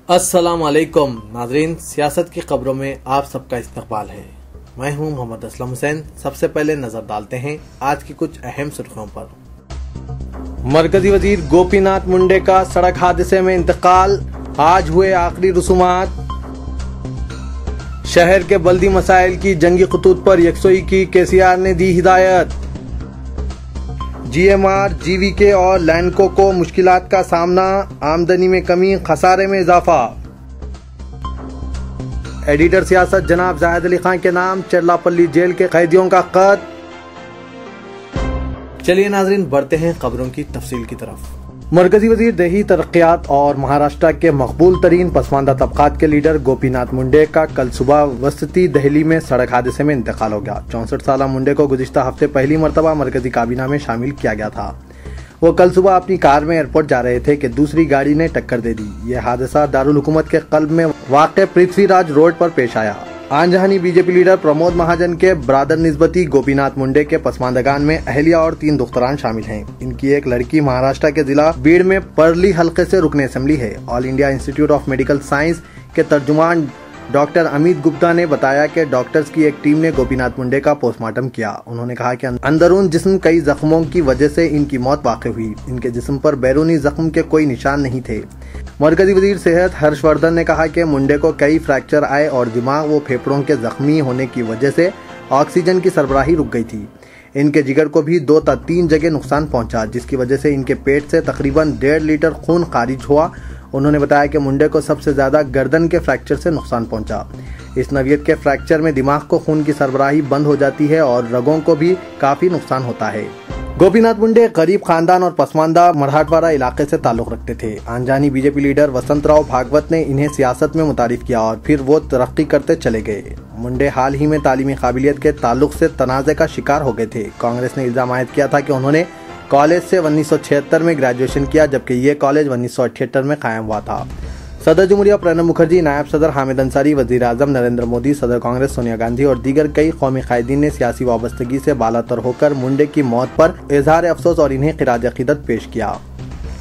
अस्सलाम वालेकुम नाज़रीन, सियासत की खबरों में आप सबका इस्तकबाल है। मैं हूं मोहम्मद असलम हुसैन। सबसे पहले नजर डालते हैं आज की कुछ अहम सुर्खियों पर। मरकजी वजीर गोपीनाथ मुंडे का सड़क हादसे में इंतकाल, आज हुए आखिरी रसूमात। शहर के बल्दी मसाइल की जंगी खतूत पर यकसोई की केसीआर ने दी हिदायत। जीएमआर, जीवीके और लैंडको को मुश्किलात का सामना, आमदनी में कमी, खसारे में इजाफा। एडिटर सियासत जनाब जाहिद अली खान के नाम चरलापल्ली जेल के कैदियों का खत। चलिए नाजरीन, बढ़ते हैं खबरों की तफसील की तरफ। मरकजी वजीर देही तरक्यात और महाराष्ट्र के मकबूल तरीन पसमानदा तबकात के लीडर गोपीनाथ मुंडे का कल सुबह वसती दिल्ली में सड़क हादसे में इंतकाल हो गया। 64 साल मुंडे को गुज़िश्ता हफ्ते पहली मरतबा मरकजी काबीना में शामिल किया गया था। वो कल सुबह अपनी कार में एयरपोर्ट जा रहे थे कि दूसरी गाड़ी ने टक्कर दे दी। यह हादसा दारुल हुकूमत के कल्ब में वाक़ पृथ्वीराज रोड पर पेश आया। आनजहानी बीजेपी लीडर प्रमोद महाजन के ब्रादर निस्बती गोपीनाथ मुंडे के पसमानदगान में अहलिया और 3 दुख्तरान शामिल हैं। इनकी एक लड़की महाराष्ट्र के जिला बीड़ में परली हल्के से रुकन असेंबली है। All India institute of medical science के तर्जुमान डॉक्टर अमित गुप्ता ने बताया कि डॉक्टर्स की एक टीम ने गोपीनाथ मुंडे का पोस्टमार्टम किया। उन्होंने कहा कि अंदरून जिस्म कई जख्मों की वजह से इनकी मौत वाक़ हुई। इनके जिस्म पर बैरूनी जख्म के कोई निशान नहीं थे। मरकजी वजीर सेहत हर्षवर्धन ने कहा कि मुंडे को कई फ्रैक्चर आए और दिमाग व फेफड़ों के जख्मी होने की वजह से ऑक्सीजन की सरबराही रुक गई थी। इनके जिगर को भी 2 या 3 जगह नुकसान पहुंचा, जिसकी वजह से इनके पेट से तकरीबन 1.5 लीटर खून खारिज हुआ। उन्होंने बताया कि मुंडे को सबसे ज्यादा गर्दन के फ्रैक्चर से नुकसान पहुंचा। इस नौयत के फ्रैक्चर में दिमाग को खून की सरबराही बंद हो जाती है और रगों को भी काफी नुकसान होता है। गोपीनाथ मुंडे गरीब खानदान और पसमानदा मराठवाड़ा इलाके से ताल्लुक रखते थे। आनजानी बीजेपी लीडर वसंतराव भागवत ने इन्हें सियासत में मुतारिफ किया और फिर वो तरक्की करते चले गए। मुंडे हाल ही में तालीमी काबिलियत के ताल्लुक से तनाज़े का शिकार हो गए थे। कांग्रेस ने इल्जाम आयद किया था कि उन्होंने कॉलेज से 1976 में ग्रेजुएशन किया, जबकि ये कॉलेज 1978 में कायम हुआ था। सदर जमहूरिया प्रणब मुखर्जी, नायब सदर हामिद अंसारी, वजीर आजम नरेंद्र मोदी, सदर कांग्रेस सोनिया गांधी और दीगर कई कौमी कायदीन ने सियासी वाबस्तगी से बालातर होकर मुंडे की मौत पर इजहार अफसोस और इन्हें खिराज अकीदत पेश किया।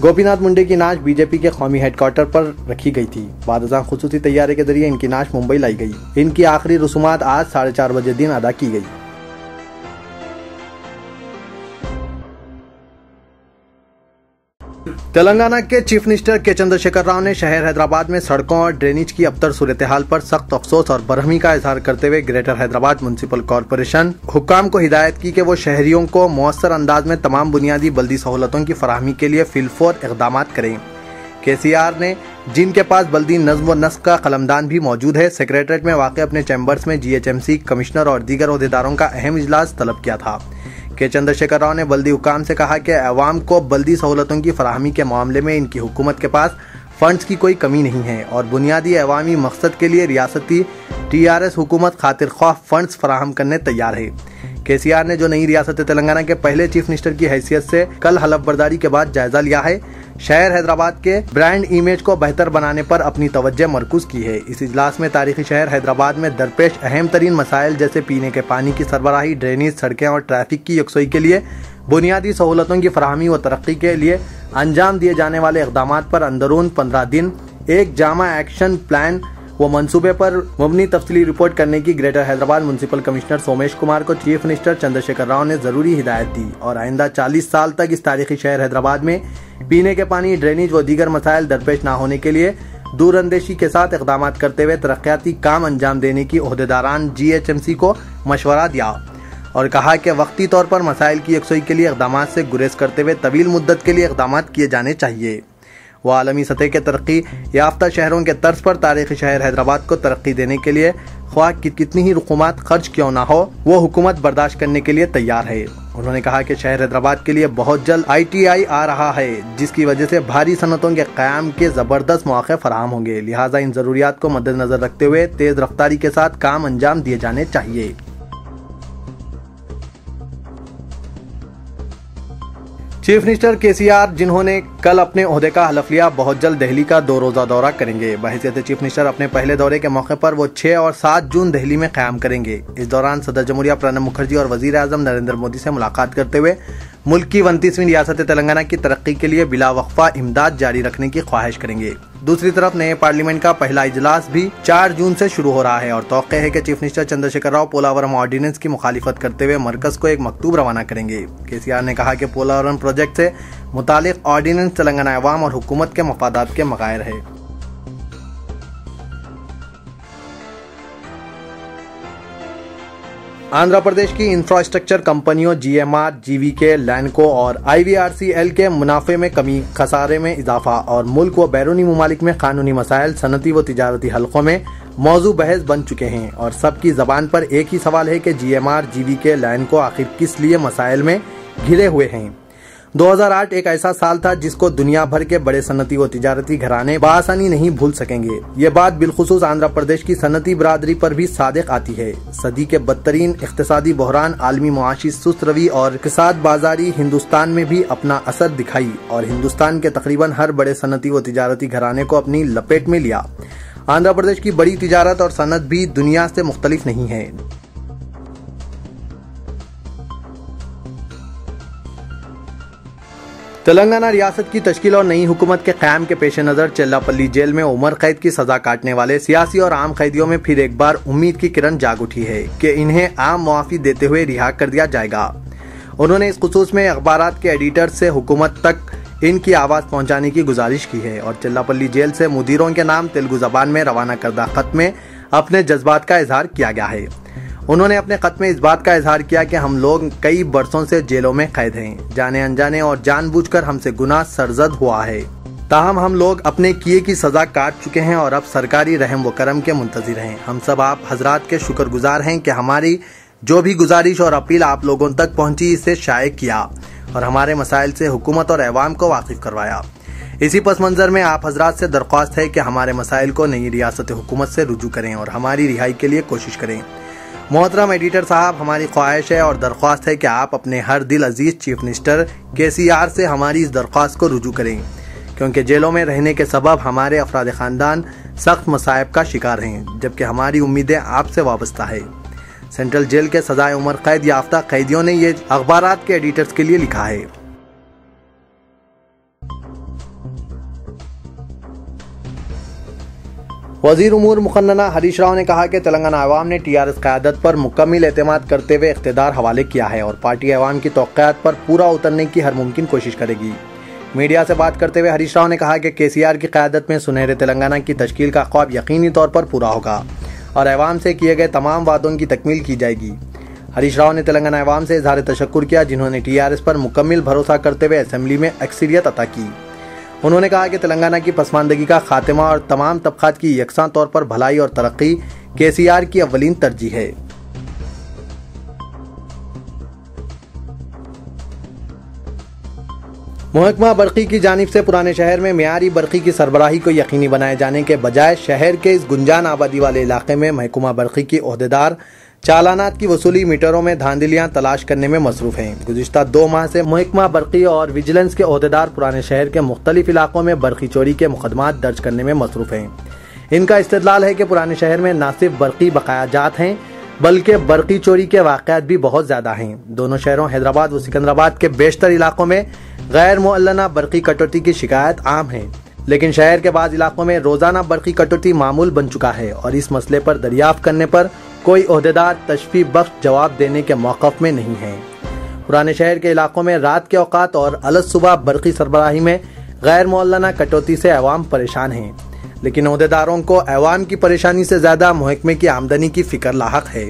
गोपीनाथ मुंडे की नाश बीजेपी के कौमी हेडक्वार्टर पर रखी गई थी। बाद खुसूसी तैयारे के जरिए इनकी नाश मुंबई लाई गई। इनकी आखिरी रसूमात आज 4:30 बजे दिन अदा की गई। तेलंगाना के चीफ मिनिस्टर के चंद्रशेखर राव ने शहर हैदराबाद में सड़कों और ड्रेनेज की अबतर सूरत हाल पर सख्त अफसोस और बरहमी का इजहार करते हुए ग्रेटर हैदराबाद म्युनिसिपल कॉरपोरेशन हुक्काम को हिदायत की कि वो शहरियों को मौसर अंदाज में तमाम बुनियादी बल्दी सहूलतों की फराहमी के लिए फिलफौर इक़दाम करें। केसीआर ने, जिनके पास बल्दी नज़्म व नस्क का कलमदान भी मौजूद है, सेक्रेटरीट में वाक़ अपने चैम्बर्स में GHMC कमिश्नर और दीगर ओहदेदारों का अहम इजलास तलब किया था। के चंद्रशेखर राव ने बल्दी हुकाम से कहा कि अवाम को बल्दी सहूलतों की फराहमी के मामले में इनकी हुकूमत के पास फंड्स की कोई कमी नहीं है और बुनियादी अवामी मकसद के लिए रियासती TRS हुकूमत खातिर ख्वाह फंड्स फराहम करने तैयार है। केसीआर ने, जो नई रियासत तेलंगाना के पहले चीफ मिनिस्टर की हैसियत से कल हलफ बर्दारी के बाद जायजा लिया है, शहर हैदराबाद के ब्रांड इमेज को बेहतर बनाने पर अपनी तवज्जो मरकूज की है। इस इजलास में तारीखी शहर हैदराबाद में दरपेश अहम तरीन मसाइल जैसे पीने के पानी की सरबराही, ड्रेनेज, सड़कें और ट्रैफिक की यकसोई के लिए बुनियादी सहूलतों की फराहमी व तरक्की के लिए अंजाम दिए जाने वाले इक़दाम पर अंदरून 15 दिन एक जामा एक्शन प्लान वो मंसूबे पर मुबनी तफसीली रिपोर्ट करने की greater Hyderabad municipal commissioner Somesh Kumar को चीफ मिनिस्टर चंद्रशेखर राव ने जरूरी हिदायत दी और आइंदा 40 साल तक इस तारीखी शहर हैदराबाद में पीने के पानी, ड्रेनेज व दीगर मसाइल दरपेश न होने के लिए दूरअंदेशी के साथ इक़दाम करते हुए तरक्याती काम अंजाम देने की ओहदेदारान GHMC को मशवरा दिया और कहा कि वक्ती तौर पर मसाइल की यकसोई के लिए इक़दाम से गुरेज करते हुए तवील मुद्दत के लिए इक़दाम किए जाने चाहिए। वो आलमी सतह के तरक्की याफ्ता शहरों के तर्ज पर तारीखी शहर हैदराबाद को तरक्की देने के लिए ख्वाह कितनी ही रकूमात खर्च क्यों ना हो, वो हुकूमत बर्दाश्त करने के लिए तैयार है। उन्होंने कहा कि शहर हैदराबाद के लिए बहुत जल्द ITI आ रहा है, जिसकी वजह से भारी सनतों के क़याम के ज़बरदस्त मौके फराहम होंगे। लिहाजा इन ज़रूरियात को मद्देनजर रखते हुए तेज़ रफ्तारी के साथ काम अंजाम दिए जाने चाहिए। चीफ मिनिस्टर केसीआर, जिन्होंने कल अपने ओहदे का हलफ लिया, बहुत जल्द दिल्ली का 2 रोज़ा दौरा करेंगे। बहैसियत चीफ मिनिस्टर अपने पहले दौरे के मौके पर वो 6 और 7 जून दिल्ली में क़याम करेंगे। इस दौरान सदर जमहूरिया प्रणब मुखर्जी और वजीर आजम नरेंद्र मोदी से मुलाकात करते हुए मुल्क की 29वीं रियासत तेलंगाना की तरक्की के लिए बिला वक्फा इमदाद जारी रखने की ख्वाहिश करेंगे। दूसरी तरफ नए पार्लियामेंट का पहला इजलास भी 4 जून से शुरू हो रहा है और तौक़े है कि chief minister Chandrashekar Rao Polavaram ordinance की मुखालिफत करते हुए मरकज को एक मकतूब रवाना करेंगे। केसीआर ने कहा कि पोलावरम प्रोजेक्ट से मुतालिक ऑर्डिनेंस तेलंगाना अवाम और हुकूमत के मफादात के मगायर है। आंध्र प्रदेश की इंफ्रास्ट्रक्चर कंपनियों GMR, GVK, लैंडको और IVRCL के मुनाफे में कमी, खसारे में इजाफा और मुल्क व बैरूनी ममालिक में कानूनी मसाइल सनती व तिजारती हलकों में मौजू बहस बन चुके हैं और सबकी जबान पर एक ही सवाल है कि GMR, GVK, लैंडको आखिर किस लिए मसाइल में घिरे हुए हैं। 2008 एक ऐसा साल था जिसको दुनिया भर के बड़े सनती व तिजारती घराने बासानी नहीं भूल सकेंगे। ये बात बिलखुसूस आंध्र प्रदेश की सनती बरादरी पर भी सादिक आती है। सदी के बदतरीन इख्तिसादी बहरान, आलमी मुआशी सुस्त रवी और इक़्तिसाद बाजारी हिंदुस्तान में भी अपना असर दिखाई और हिंदुस्तान के तकरीबन हर बड़े सनती व तिजारती घराने को अपनी लपेट में लिया। आंध्र प्रदेश की बड़ी तिजारत और सनत भी दुनिया से मुख्तलिफ नहीं है। तेलंगाना रियासत की तश्कील और नई हुकूमत के क़याम के पेश नज़र चिल्लापल्ली जेल में उम्र कैद की सजा काटने वाले सियासी और आम कैदियों में फिर एक बार उम्मीद की किरण जाग उठी है कि इन्हें आम मुआफ़ी देते हुए रिहा कर दिया जाएगा। उन्होंने इस खुसूस में अखबारात के एडिटर से हुकूमत तक इनकी आवाज़ पहुँचाने की गुजारिश की है और चिल्लापल्ली जेल से मुदीरों के नाम तेलुगु ज़बान में रवाना करदा खत में अपने जज्बात का इजहार किया गया है। उन्होंने अपने खत में इस बात का इजहार किया कि हम लोग कई बरसों से जेलों में कैद हैं, जाने अनजाने और जानबूझकर हमसे गुनाह सरजद हुआ है। ताहम हम लोग अपने किए की सजा काट चुके हैं और अब सरकारी रहम व करम के मुंतजिर हैं। हम सब आप हजरात के शुक्रगुजार हैं कि हमारी जो भी गुजारिश और अपील आप लोगों तक पहुंची इसे शाये किया और हमारे मसाइल से हुकूमत और अवाम को वाकिफ करवाया। इसी पस मंजर में आप हजरात से दरख्वास्त है कि हमारे मसाइल को नई रियासत हुकूमत से रुजू करें और हमारी रिहाई के लिए कोशिश करें। मोहतरम एडिटर साहब, हमारी ख्वाहिश है और दरख्वास्त है कि आप अपने हर दिल अजीज चीफ मिनिस्टर KCR से हमारी इस दरख्वास्त को रुजू करें, क्योंकि जेलों में रहने के सबब हमारे अफराद खानदान सख्त मसाइब का शिकार हैं, जबकि हमारी उम्मीदें आपसे वाबस्ता है। सेंट्रल जेल के सजाए उम्र कैद याफ्ता कैदियों ने ये अखबारात के एडिटर्स के लिए लिखा है। वजीर उमूर मुकन्नना हरीश राव ने कहा कि तेलंगाना अवाम ने TRS क़यादत पर मुकम्मल एतमाद करते हुए इख्तिदार हवाले किया है और पार्टी अवाम की तौक़्क़ात पर पूरा उतरने की हर मुमकिन कोशिश करेगी। मीडिया से बात करते हुए हरीश राव ने कहा कि KCR की क़यादत में सुनहरे तेलंगाना की तश्कील का ख्वाब यकीनी तौर पर पूरा होगा और अवाम से किए गए तमाम वादों की तकमील की जाएगी। हरीश राव ने तेलंगाना अवाम से इज़हार तशक्कुर किया जिन्होंने TRS पर मुकम्मल भरोसा करते हुए असेंबली में अक्सरियत अता की। उन्होंने कहा कि तेलंगाना की पसमानदगी का खात्मा और तमाम तबक़ात की यकसां तौर पर भलाई और तरक्की KCR की अव्वलीन तरजीह है। महकमा बरक़ी की जानिब से पुराने शहर में मियारी बरक़ी की सरबराही को यकीनी बनाए जाने के बजाय शहर के इस गुंजान आबादी वाले इलाके में महकमा बरक़ी की ओहदेदार चालानात की वसूली, मीटरों में धांधलियां तलाश करने में मसरूफ हैं। गुज़िश्ता 2 माह से महकमा बरक़ी और विजिलेंस के ओहदेदार पुराने शहर के मुख्तलिफ इलाकों में बरक़ी चोरी के मुकदमात दर्ज करने में मसरूफ हैं। इनका इस्तेदलाल है कि पुराने शहर में न सिर्फ बरक़ी बकायाजात हैं बल्कि बरक़ी चोरी के वाक़यात भी बहुत ज़्यादा हैं। दोनों शहरों हैदराबाद व सिकंदराबाद के बेशतर इलाकों में गैर मुअल्लना बरक़ी कटौती की शिकायत आम है, लेकिन शहर के बाद इलाकों में रोज़ाना बरक़ी कटौती मामूल बन चुका है और इस मसले पर दरियाफ्त करने पर कोई ओहदेदार तशफ़ी बख्श जवाब देने के मौक़िफ़ में नहीं है। पुराने शहर के इलाकों में रात के औक़ात और अलग सुबह बरक़ी सरबराही में गैर मुअल्लना कटौती से अवाम परेशान हैं, लेकिन ओहदेदारों को अवाम की परेशानी से ज़्यादा महकमे की आमदनी की फ़िक्र लाहक है।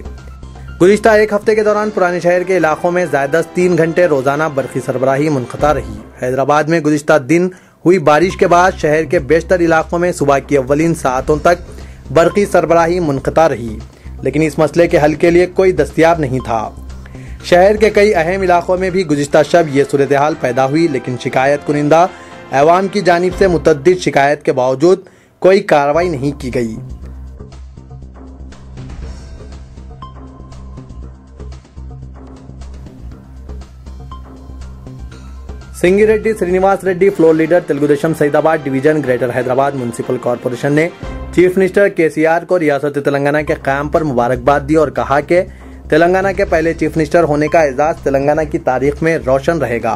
गुज़िश्ता एक हफ्ते के दौरान पुराने शहर के इलाकों में ज़ायदा 3 घंटे रोज़ाना बरक़ी सरबराही मुनक़ता रही। हैदराबाद में गुज़िश्ता दिन हुई बारिश के बाद शहर के बेशतर इलाकों में सुबह की अव्वलीन सातों तक बरक़ी सरबराही मुनक़ता रही, लेकिन इस मसले के हल के लिए कोई दस्तयाब नहीं था। शहर के कई अहम इलाकों में भी गुज़िश्ता शब ये सूरत हाल पैदा हुई, लेकिन शिकायत कुनिंदा अवाम की जानिब से मुतअद्दिद शिकायत के बावजूद कोई कार्रवाई नहीं की गई। Singireddy Srinivas Reddy, floor leader Telugu Desam Saidabad division, greater Hyderabad municipal corporation ने चीफ मिनिस्टर KCR को रियासत तेलंगाना के क़याम पर मुबारकबाद दी और कहा कि तेलंगाना के पहले चीफ मिनिस्टर होने का एजाज तेलंगाना की तारीख में रोशन रहेगा।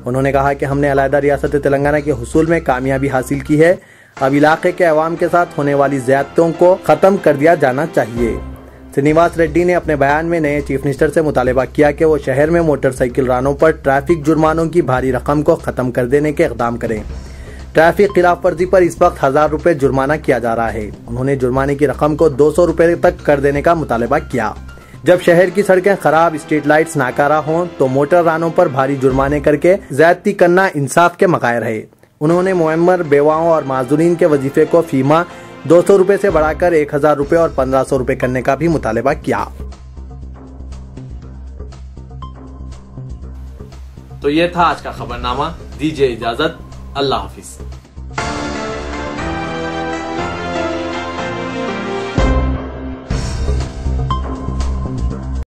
उन्होंने कहा कि हमने अलहदा रियासत तेलंगाना के हुसूल में कामयाबी हासिल की है। अब इलाके के अवाम के साथ होने वाली ज़्यादतियों को खत्म कर दिया जाना चाहिए। श्रीनिवास रेड्डी ने अपने बयान में नए चीफ मिनिस्टर से मुतालबा किया कि वो शहर में मोटरसाइकिल रानों पर ट्रैफिक जुर्मानों की भारी रकम को खत्म कर देने के इक़दाम करें। ट्रैफिक खिलाफ वर्जी पर इस वक्त 1000 रुपए जुर्माना किया जा रहा है। उन्होंने जुर्माने की रकम को 200 रुपए तक कर देने का मुतालबा किया। जब शहर की सड़कें खराब, स्ट्रीट लाइट्स नाकारा हों तो मोटर रानों पर भारी जुर्माने करके ज्यादती करना इंसाफ के मकायर है। उन्होंने मुअम्मर, बेवाओं और माजूरीन के वजीफे को फीमा 200 रुपए से बढ़ाकर 1000 रुपए और 1500 रुपए करने का भी मुतालबा किया। तो ये था आज का खबरनामा। दीजिए इजाजत। अल्लाह हाफिज।